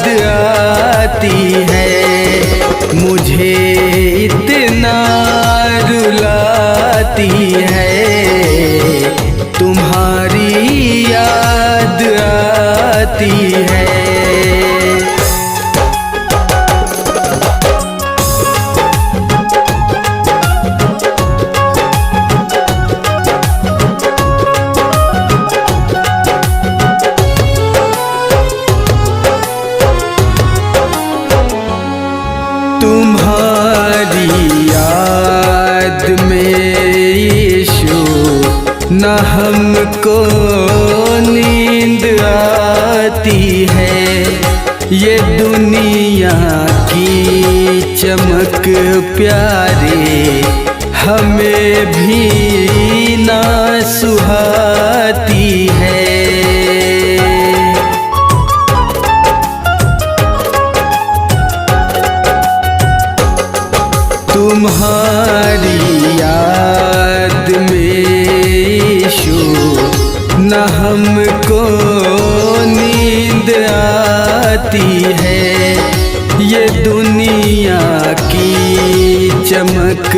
याद आती है, मुझे इतना रुलाती है, तुम्हारी याद आती है। तुम्हारी याद में यीशु न हमको नींद आती है, ये दुनिया की चमक प्यारे हमें भी ना सुहाती है। तुम्हारी याद में यीशु न हमको नींद आती है, ये दुनिया की चमक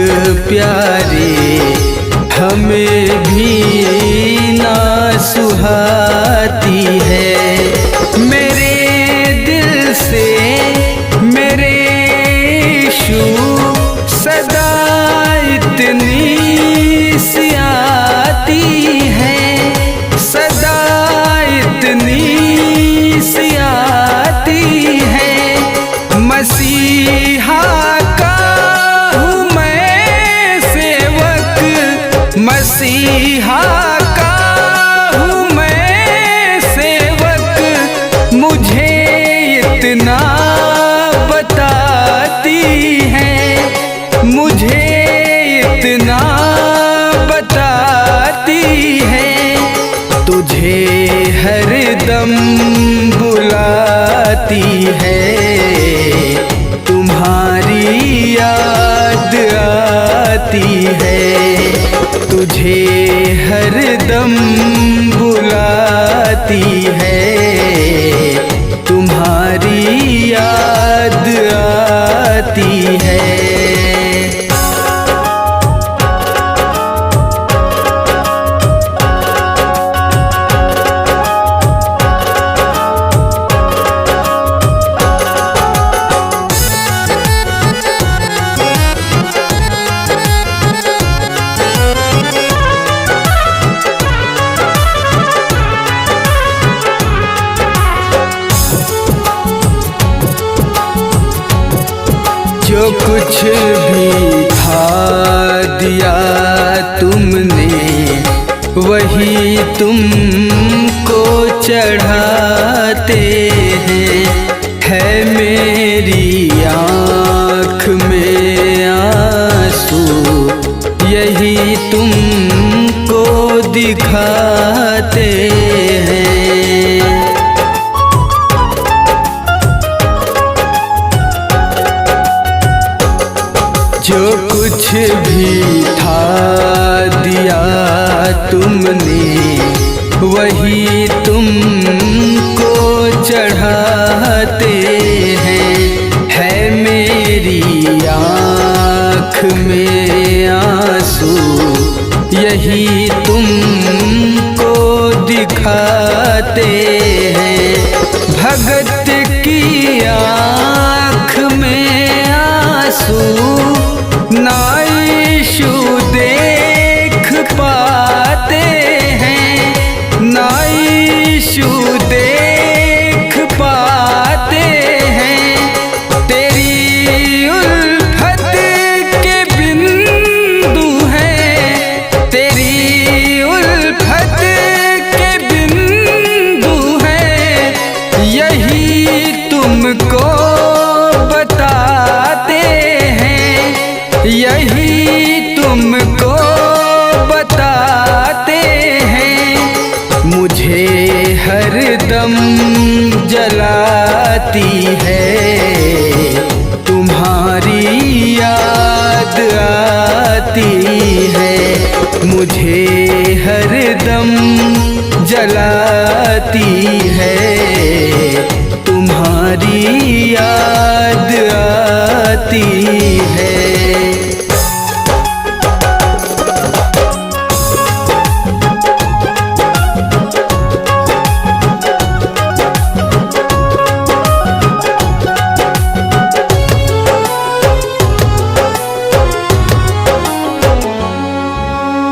प्यारे हमें भी ना सुहाती है। मेरे दिल से मेरे यीशु सदा इतनी सी आती है, सदा इतनी सी आती है। मसीहा का हूँ मैं सेवक, मसीहा का हूँ मैं सेवक, मुझे इतना बताती है, मुझे इतना बताती है। तुझे हरदम बुलाती है, तुम्हारी याद आती है, तुझे हरदम बुलाती है, तुम्हारी याद आती है। जो कुछ भी था दिया तुमने, वही तुमको चढ़ाते हैं। है मेरी आँख में आंसू, यही तुमको दिखाते हैं। जो कुछ भी था दिया तुमने, वही तुमको चढ़ाते हैं। है मेरी आँख में आंसू, यही तुमको दिखाते हैं। भगत की आँख में आंसू ना यीशु देख पाते हैं, ना यीशु देख पाते हैं। तेरी उल्फत के बिंदु हैं, तेरी उल्फत के बिंदु हैं, यही तुमको बताते हैं, यही तुमको बताते हैं। मुझे हरदम जलाती है, तुम्हारी याद आती है। मुझे हरदम जलाती है, तुम्हारी तुम्हारी याद आती है।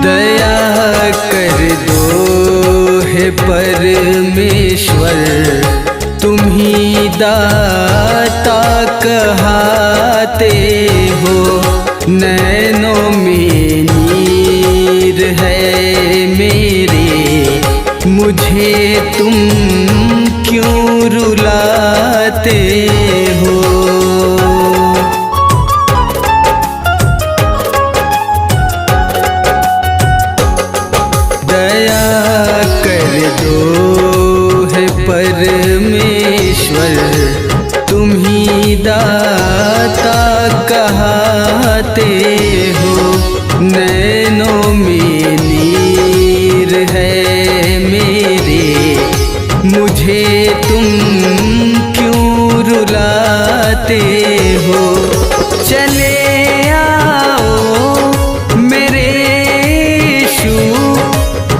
दया कर दो हे परमेश्वर, तुम ही दाता कहाते हो। नैनों में नीर है मेरे, मुझे तुम क्यों रुलाते हो। परमेश्वर तुम ही दाता कहाते हो। नैनों में नीर है मेरे, मुझे तुम क्यों रुलाते हो। चले आओ मेरे यीशु,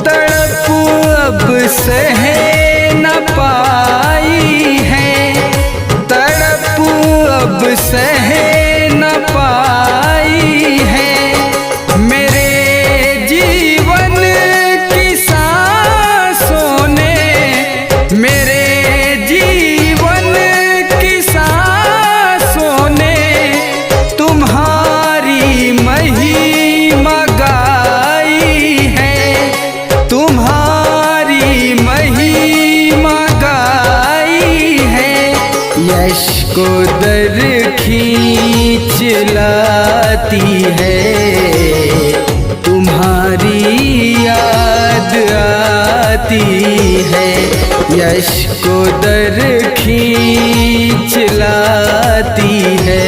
तड़प अब सहे न पाई है, तड़प अब सहे न पाई है। मेरे जीवन की सांसों ने, मेरे जीवन की सांसों ने तुम्हारी महिमा गाई है, तुम्हारी महिमा गाई है। यश को दर खींच लाती है, तुम्हारी याद आती है। यश को दर खींच लाती है,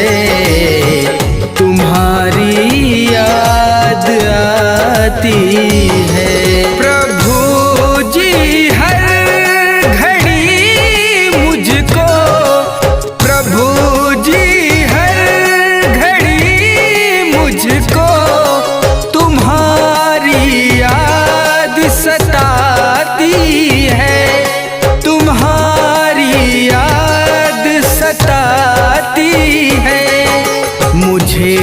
तुम्हारी याद आती है। प्रभु जी हर घड़ी मुझको, प्रभु जी हर घड़ी मुझको तुम्हारी याद सताती है, तुम्हारी याद सताती है। मुझे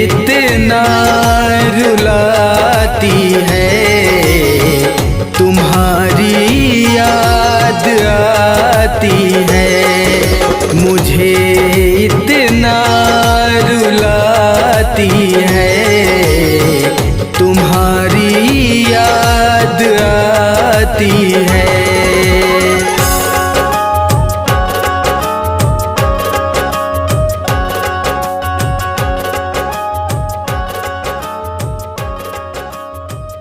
इतना रुलाती है, तुम्हारी याद आती है। मुझे इतना रुलाती है, तुम्हारी याद आती है।